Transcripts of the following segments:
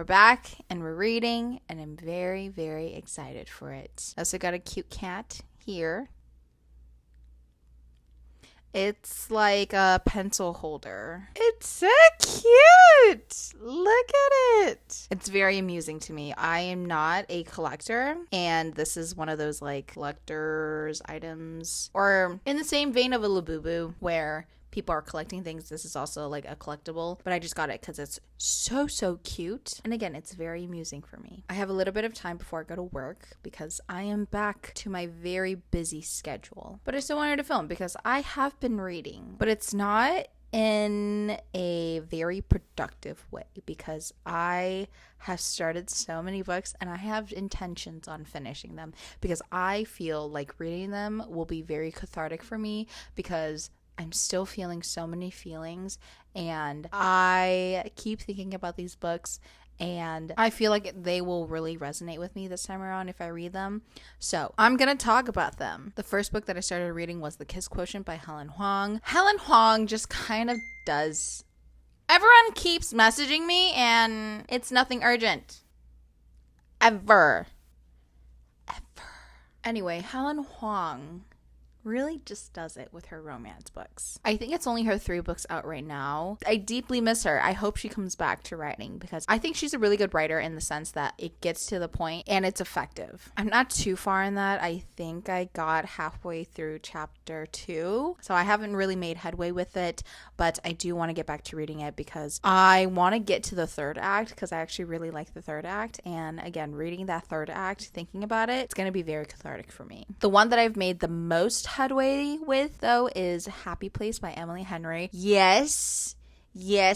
We're back and we're reading, and I'm very, very excited for it. I also got a cute cat here. It's like a pencil holder. It's so cute. Look at it. It's very amusing to me. I am not a collector, and this is one of those like collector's items, or in the same vein of a Labubu where people are collecting things. This is also like a collectible, but I just got it because it's so cute. And again, it's very amusing for me. I have a little bit of time before I go to work because I am back to my very busy schedule. But I still wanted to film because I have been reading, but it's not in a very productive way because I have started so many books and I have intentions on finishing them because I feel like reading them will be very cathartic for me because I'm still feeling so many feelings, and I keep thinking about these books, and I feel like they will really resonate with me this time around if I read them. So I'm going to talk about them. The first book that I started reading was The Kiss Quotient by Helen Hoang. Helen Hoang just kind of does. Everyone keeps messaging me, and it's nothing urgent. Ever. Anyway, Helen Hoang really just does it with her romance books. I think it's only her 3 books out right now. I deeply miss her. I hope she comes back to writing because I think she's a really good writer in the sense that it gets to the point and it's effective. I'm not too far in that. I think I got halfway through chapter 2, so I haven't really made headway with it, but I do want to get back to reading it because I want to get to the 3rd act because I actually really like the 3rd act, and again, reading that 3rd act, thinking about it, it's going to be very cathartic for me. The one that I've made the most headway with, though, is Happy Place by Emily Henry. Yes,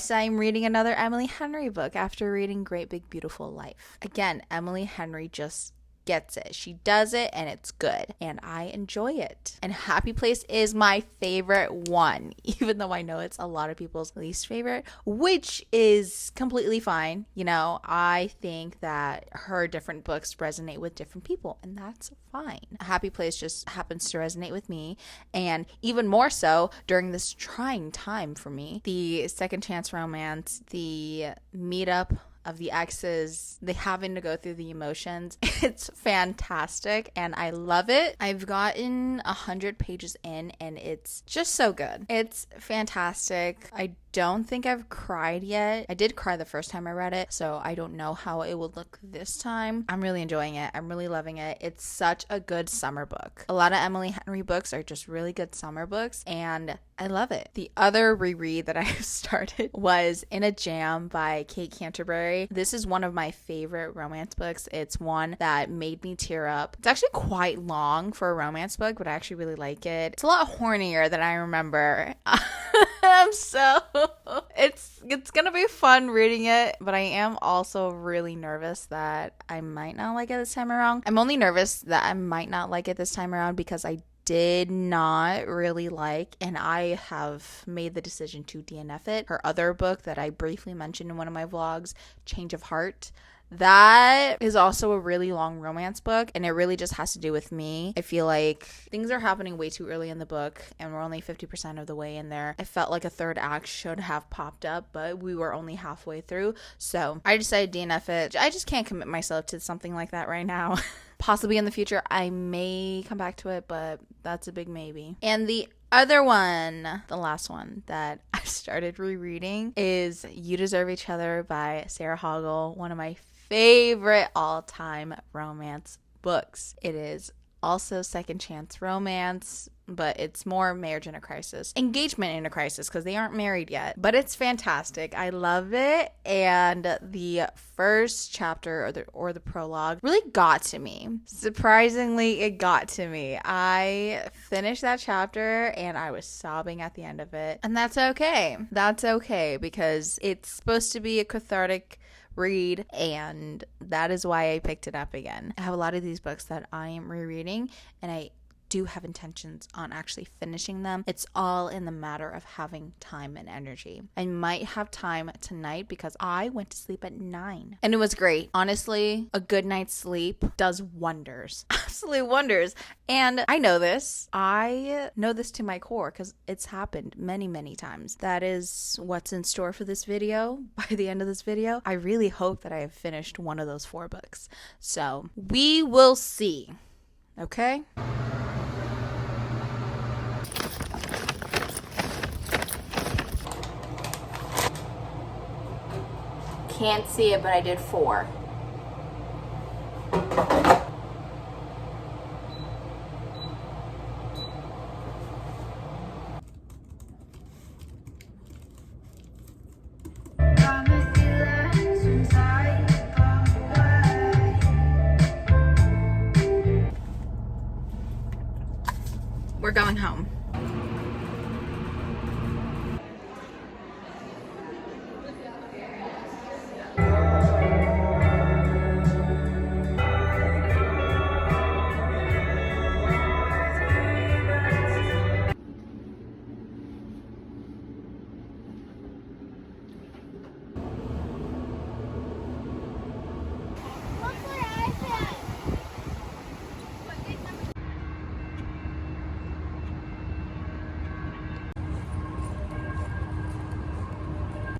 I'm reading another Emily Henry book after reading Great Big Beautiful Life. Again, Emily Henry just gets it. She does it and it's good and I enjoy it. And Happy Place is my favorite one, even though I know it's a lot of people's least favorite, which is completely fine. You know, I think that her different books resonate with different people and that's fine. Happy Place just happens to resonate with me, and even more so during this trying time for me. The second chance romance, the meetup of the exes, they having to go through the emotions. It's fantastic and I love it. I've gotten 100 pages in and it's just so good. It's fantastic. I don't think I've cried yet. I did cry the first time I read it, so I don't know how it will look this time. I'm really enjoying it. I'm really loving it. It's such a good summer book. A lot of Emily Henry books are just really good summer books, and I love it. The other reread that I started was In a Jam by Kate Canterbary. This is one of my favorite romance books. It's one that made me tear up. It's actually quite long for a romance book, but I actually really like it. It's a lot hornier than I remember. It's gonna be fun reading it, but I am also really nervous that I might not like it this time around. I'm only nervous that I might not like it this time around because I did not really like, and I have made the decision to DNF it, her other book that I briefly mentioned in one of my vlogs, Change of Heart. That is also a really long romance book, and it really just has to do with me. I feel like things are happening way too early in the book, and we're only 50% of the way in there. I felt like a 3rd act should have popped up, but we were only halfway through, so I decided to DNF it. I just can't commit myself to something like that right now. Possibly in the future, I may come back to it, but that's a big maybe. And the other one, the last one that I started rereading, is You Deserve Each Other by Sarah Hogle, one of my favorite all-time romance books. It is also second chance romance, but it's more marriage in a crisis, engagement in a crisis, because they aren't married yet. But it's fantastic. I love it. And the first chapter or the prologue really got to me. Surprisingly, it got to me. I finished that chapter and I was sobbing at the end of it. And that's okay. That's okay because it's supposed to be a cathartic read, and that is why I picked it up again. I have a lot of these books that I am rereading, and I do have intentions on actually finishing them. It's all in the matter of having time and energy. I might have time tonight because I went to sleep at 9 and it was great. Honestly, a good night's sleep does wonders. Absolute wonders. And I know this. I know this to my core because it's happened many times. That is what's in store for this video. By the end of this video, I really hope that I have finished one of those 4 books. So we will see. Okay? Can't see it, but I did 4. We're going home.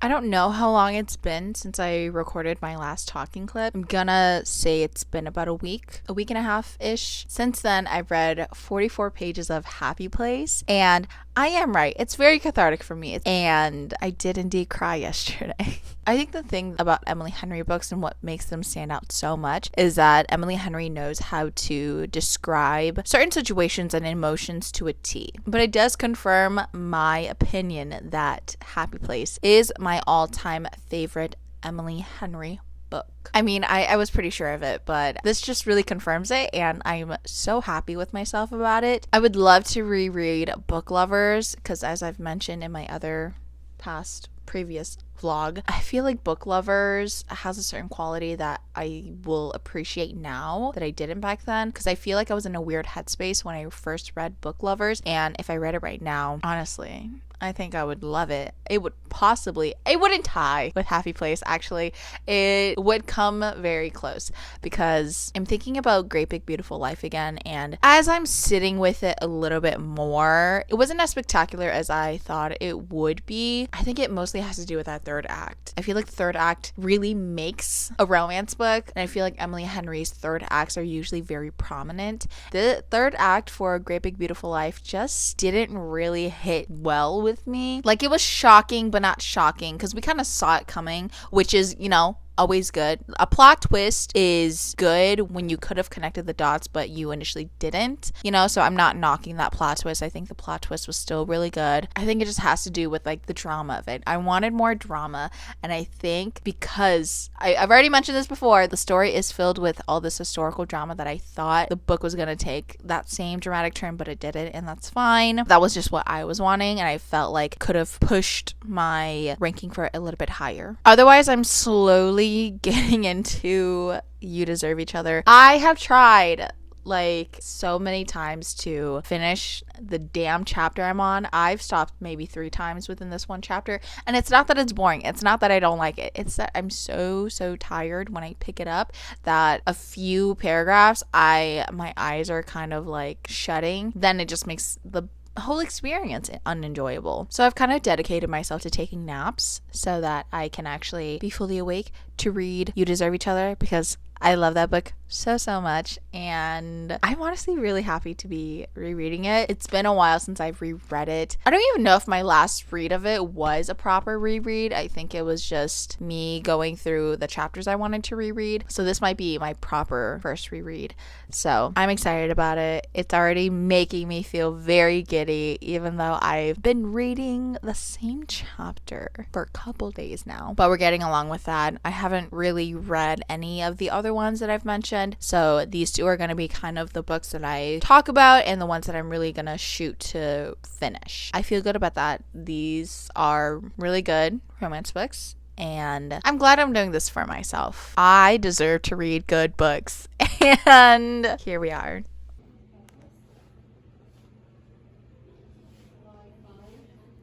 I don't know how long it's been since I recorded my last talking clip. I'm gonna say it's been about a week and a half-ish. Since then, I've read 44 pages of Happy Place, and I am right. It's very cathartic for me, and I did indeed cry yesterday. I think the thing about Emily Henry books and what makes them stand out so much is that Emily Henry knows how to describe certain situations and emotions to a T. But it does confirm my opinion that Happy Place is my all-time favorite Emily Henry book. I mean, I was pretty sure of it, but this just really confirms it, and I'm so happy with myself about it. I would love to reread Book Lovers, because as I've mentioned in my other previous vlog, I feel like Book Lovers has a certain quality that I will appreciate now that I didn't back then, because I feel like I was in a weird headspace when I first read Book Lovers, and if I read it right now, honestly, I think I would love it. It wouldn't tie with Happy Place, actually. It would come very close, because I'm thinking about Great Big Beautiful Life again, and as I'm sitting with it a little bit more, it wasn't as spectacular as I thought it would be. I think it mostly has to do with that 3rd act. I feel like the 3rd act really makes a romance book, and I feel like Emily Henry's 3rd acts are usually very prominent. The 3rd act for Great Big Beautiful Life just didn't really hit well with me. Like, it was shocking, but not shocking, because we kind of saw it coming, which is, always good. A plot twist is good when you could have connected the dots, but you initially didn't, so I'm not knocking that plot twist. I think the plot twist was still really good. I think it just has to do with like the drama of it. I wanted more drama, and I think because I've already mentioned this before, the story is filled with all this historical drama that I thought the book was going to take that same dramatic turn, but it didn't, and that's fine. That was just what I was wanting, and I felt like could have pushed my ranking for it a little bit higher. Otherwise, I'm slowly getting into You Deserve Each Other. I have tried like so many times to finish the damn chapter I'm on. I've stopped maybe 3 times within this one chapter, and it's not that it's boring. It's not that I don't like it. It's that I'm so tired when I pick it up that a few paragraphs my eyes are kind of like shutting. Then it just makes the whole experience unenjoyable. So I've kind of dedicated myself to taking naps so that I can actually be fully awake to read You Deserve Each Other, because I love that book so much, and I'm honestly really happy to be rereading it. It's been a while since I've reread it. I don't even know if my last read of it was a proper reread. I think it was just me going through the chapters I wanted to reread. So this might be my proper first reread. So I'm excited about it. It's already making me feel very giddy, even though I've been reading the same chapter for a couple days now. But we're getting along with that. I haven't really read any of the other ones that I've mentioned. So these 2 are going to be kind of the books that I talk about and the ones that I'm really going to shoot to finish. I feel good about that. These are really good romance books, and I'm glad I'm doing this for myself. I deserve to read good books, and here we are.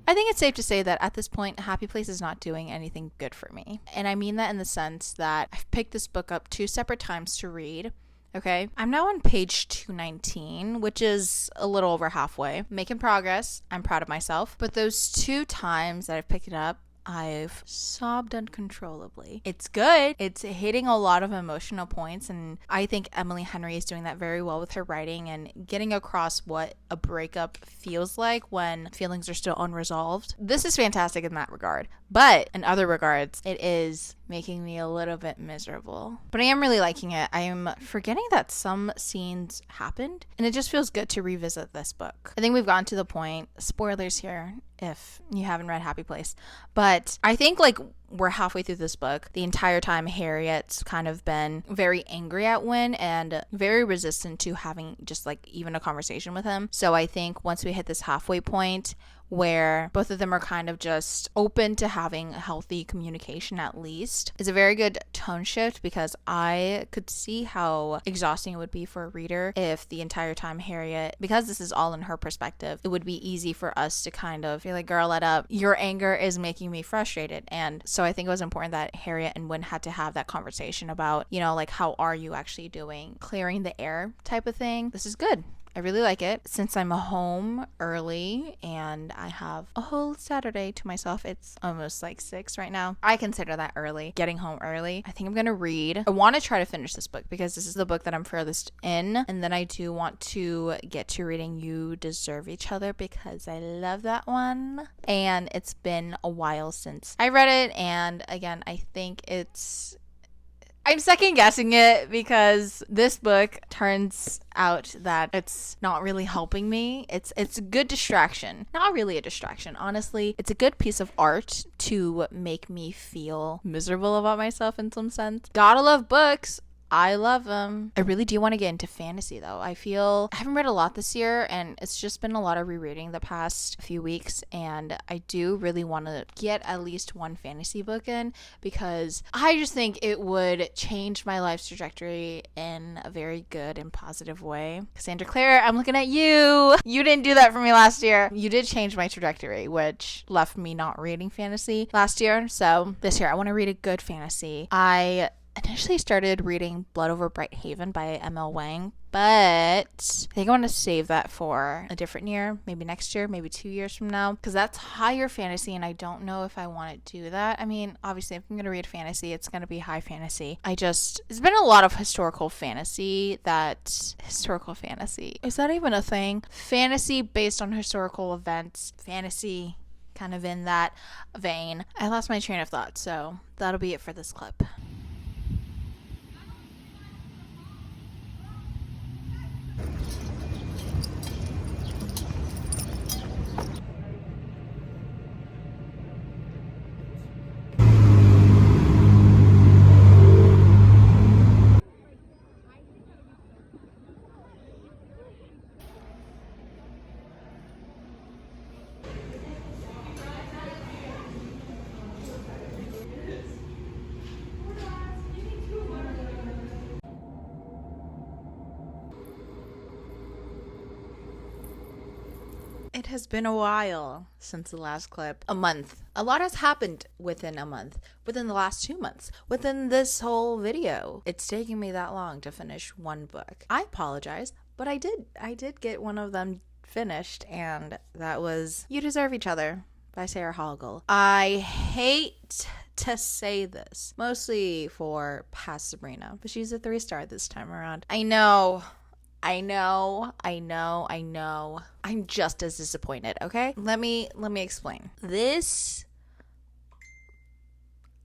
I think it's safe to say that at this point, Happy Place is not doing anything good for me. And I mean that in the sense that I've picked this book up 2 separate times to read. Okay, I'm now on page 219, which is a little over halfway. Making progress. I'm proud of myself. But those 2 times that I've picked it up, I've sobbed uncontrollably. It's good. It's hitting a lot of emotional points, and I think Emily Henry is doing that very well with her writing and getting across what a breakup feels like when feelings are still unresolved. This is fantastic in that regard, but in other regards, it is making me a little bit miserable. But I am really liking it. I am forgetting that some scenes happened, and it just feels good to revisit this book. I think we've gotten to the point, spoilers here if you haven't read Happy Place, but I think like we're halfway through this book. The entire time Harriet's kind of been very angry at Wynne and very resistant to having just like even a conversation with him. So I think once we hit this halfway point where both of them are kind of just open to having a healthy communication, at least, is a very good tone shift, because I could see how exhausting it would be for a reader if the entire time Harriet, because this is all in her perspective, it would be easy for us to kind of feel like, girl, let up. Your anger is making me frustrated. And so I think it was important that Harriet and Wynne had to have that conversation about, you know, like, how are you actually doing? Clearing the air type of thing. This is good. I really like it. Since I'm home early and I have a whole Saturday to myself, it's almost like 6 right now. I consider that early, getting home early. I think I'm going to read. I want to try to finish this book because this is the book that I'm furthest in. And then I do want to get to reading You Deserve Each Other because I love that one. And it's been a while since I read it. And again, I think I'm second guessing it because this book turns out that it's not really helping me. It's a good distraction. Not really a distraction, honestly. It's a good piece of art to make me feel miserable about myself in some sense. Gotta love books. I love them. I really do want to get into fantasy though. I haven't read a lot this year, and it's just been a lot of rereading the past few weeks, and I do really want to get at least one fantasy book in because I just think it would change my life's trajectory in a very good and positive way. Cassandra Clare, I'm looking at you. You didn't do that for me last year. You did change my trajectory, which left me not reading fantasy last year. So this year I want to read a good fantasy. I initially started reading Blood Over Bright Haven by M.L. Hoang, but I think I want to save that for a different year, maybe next year, maybe 2 years from now, because that's higher fantasy and I don't know if I want to do that. I mean, obviously, if I'm going to read fantasy, it's going to be high fantasy. There's been a lot of historical fantasy. Is that even a thing? Fantasy based on historical events, fantasy kind of in that vein. I lost my train of thought, so that'll be it for this clip. It has been a while since the last clip. A month. A lot has happened within a month. Within the last 2 months. Within this whole video. It's taking me that long to finish one book. I apologize, but I did get one of them finished, and that was You Deserve Each Other by Sarah Hogle. I hate to say this, mostly for past Sabrina, but she's a 3-star this time around. I know. I'm just as disappointed, okay? Let me explain. This,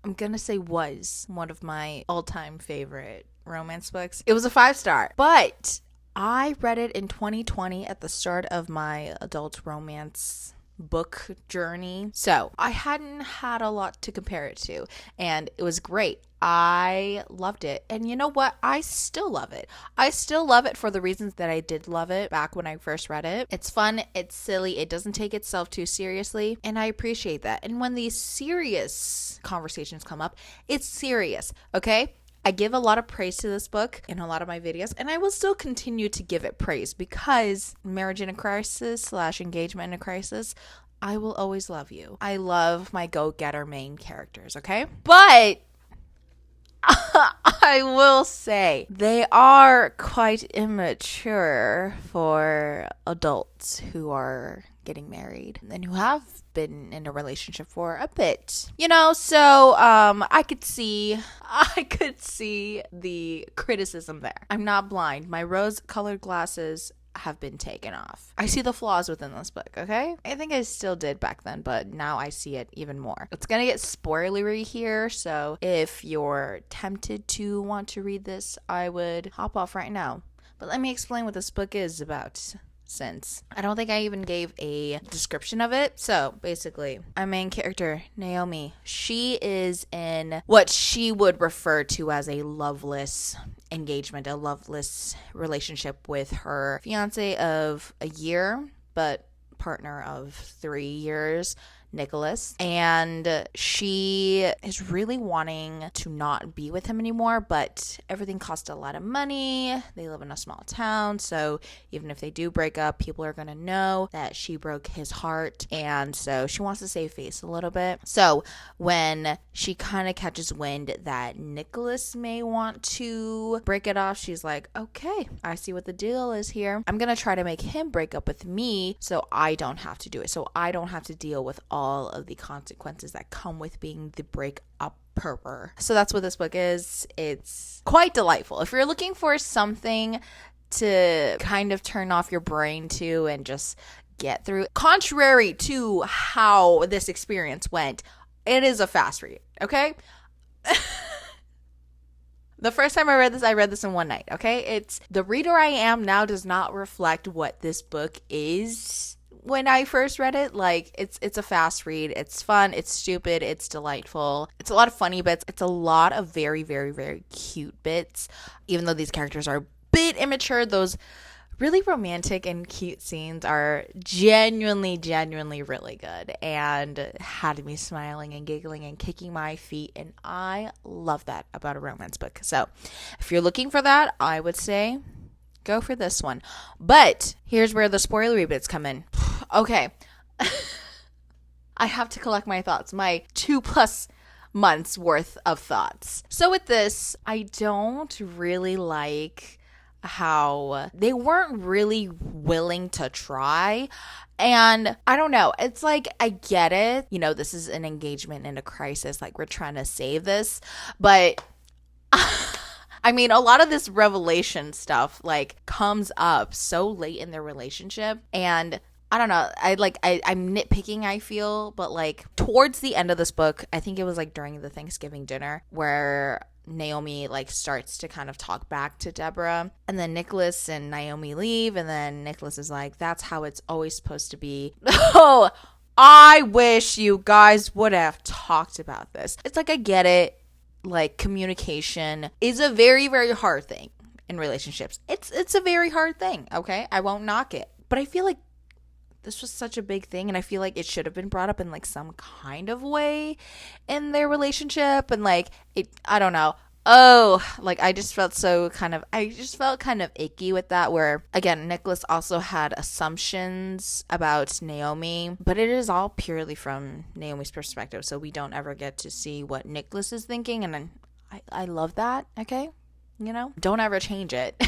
I'm gonna say, was one of my all-time favorite romance books. It was a 5-star, but I read it in 2020 at the start of my adult romance book journey. So I hadn't had a lot to compare it to, and it was great. I loved it. And you know what? I still love it. I still love it for the reasons that I did love it back when I first read it. It's fun. It's silly. It doesn't take itself too seriously. And I appreciate that. And when these serious conversations come up, it's serious. Okay? I give a lot of praise to this book in a lot of my videos, and I will still continue to give it praise because marriage in a crisis / engagement in a crisis, I will always love you. I love my go-getter main characters, okay? But I will say they are quite immature for adults who are getting married and who have been in a relationship for a bit. So I could see the criticism there. I'm not blind. My rose-colored glasses have been taken off. I see the flaws within this book, okay? I think I still did back then, but now I see it even more. It's gonna get spoilery here, so if you're tempted to want to read this, I would hop off right now. But let me explain what this book is about, since I don't think I even gave a description of it. So basically, our main character, Naomi, she is in what she would refer to as a loveless engagement, a loveless relationship with her fiance of a year, but partner of 3 years, Nicholas. And she is really wanting to not be with him anymore, but everything costs a lot of money. They live in a small town, so even if they do break up, people are going to know that she broke his heart, and so she wants to save face a little bit. So when she kind of catches wind that Nicholas may want to break it off, she's like, okay, I see what the deal is here. I'm going to try to make him break up with me so I don't have to do it, so I don't have to deal with all of the consequences that come with being the break-upper. So that's what this book is. It's quite delightful. If you're looking for something to kind of turn off your brain to and just get through, contrary to how this experience went, it is a fast read, okay? The first time I read this in one night, okay? It's the reader I am now does not reflect what this book is. When I first read it, like, it's a fast read. It's fun. It's stupid. It's delightful. It's a lot of funny bits. It's a lot of very, very, very cute bits. Even though these characters are a bit immature, those really romantic and cute scenes are genuinely, genuinely really good and had me smiling and giggling and kicking my feet. And I love that about a romance book. So if you're looking for that, I would say go for this one. But here's where the spoilery bits come in. Okay. I have to collect my thoughts, my 2+ months worth of thoughts. So with this, I don't really like how they weren't really willing to try. And I don't know, it's like, I get it. This is an engagement in a crisis. Like, we're trying to save this. But I mean, a lot of this revelation stuff, like, comes up so late in their relationship. And I don't know, I'm nitpicking, I feel, but like towards the end of this book, I think it was like during the Thanksgiving dinner where Naomi like starts to kind of talk back to Deborah, and then Nicholas and Naomi leave, and then Nicholas is like, that's how it's always supposed to be. Oh, I wish you guys would have talked about this. It's like, I get it. Like, communication is a very, very hard thing in relationships. It's a very hard thing, okay? I won't knock it. But I feel like this was such a big thing, and I feel like it should have been brought up in like some kind of way in their relationship. And like, I don't know. Oh, like, I just felt kind of icky with that, where again, Nicholas also had assumptions about Naomi, but it is all purely from Naomi's perspective, so we don't ever get to see what Nicholas is thinking. And I love that. Okay, don't ever change it.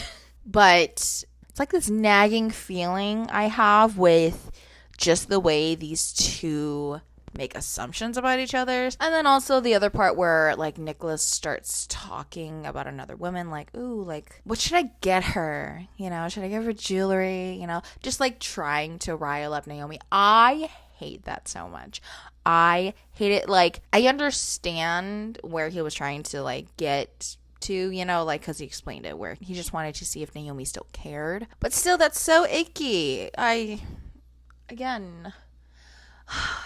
But it's like this nagging feeling I have with just the way these two make assumptions about each other. And then also the other part where like Nicholas starts talking about another woman, like, ooh, like, what should I get her? Should I give her jewelry? Just like trying to rile up Naomi. I hate that so much. I hate it. Like, I understand where he was trying to like get to, like, because he explained it, where he just wanted to see if Naomi still cared. But still, that's so icky.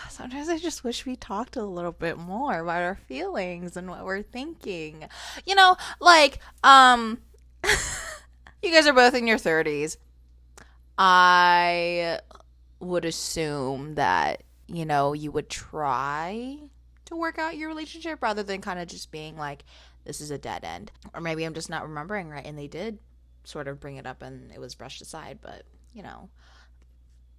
Sometimes I just wish we talked a little bit more about our feelings and what we're thinking. Like, you guys are both in your 30s. I would assume that, you would try to work out your relationship rather than kind of just being like, this is a dead end. Or maybe I'm just not remembering right, and they did sort of bring it up and it was brushed aside, but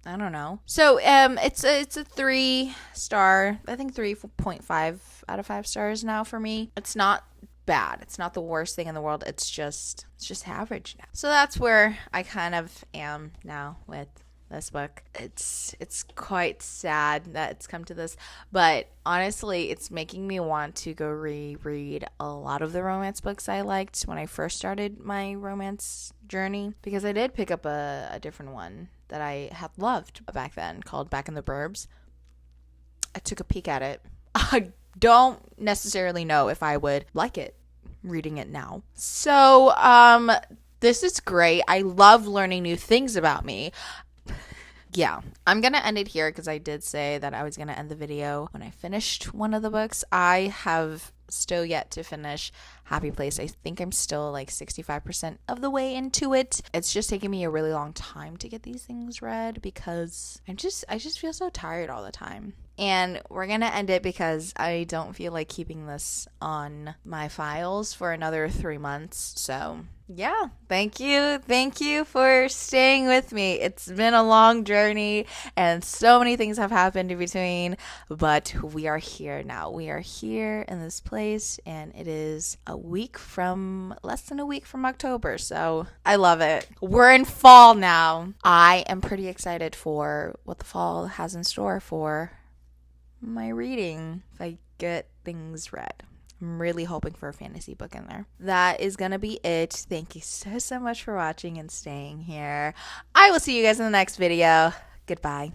I don't know. So it's a 3-star, I think 3.5 out of 5 stars now for me. It's not bad. It's not the worst thing in the world. It's just average now. So that's where I kind of am now with this book. It's quite sad that it's come to this, but honestly, it's making me want to go reread a lot of the romance books I liked when I first started my romance journey, because I did pick up a different one that I had loved back then called Back in the Burbs. I took a peek at it. I don't necessarily know if I would like it reading it now. So, this is great. I love learning new things about me. Yeah, I'm going to end it here because I did say that I was going to end the video when I finished one of the books. I have still yet to finish Happy Place. I think I'm still like 65% of the way into it. It's just taking me a really long time to get these things read because I just feel so tired all the time. And we're going to end it because I don't feel like keeping this on my files for another 3 months. So yeah, thank you for staying with me. It's been a long journey and so many things have happened in between, but we are here now. We are here in this place, and it is less than a week from October, so I love it. We're in fall now. I am pretty excited for what the fall has in store for my reading if I get things read. I'm really hoping for a fantasy book in there. That is going to be it. Thank you so much for watching and staying here. I will see you guys in the next video. Goodbye.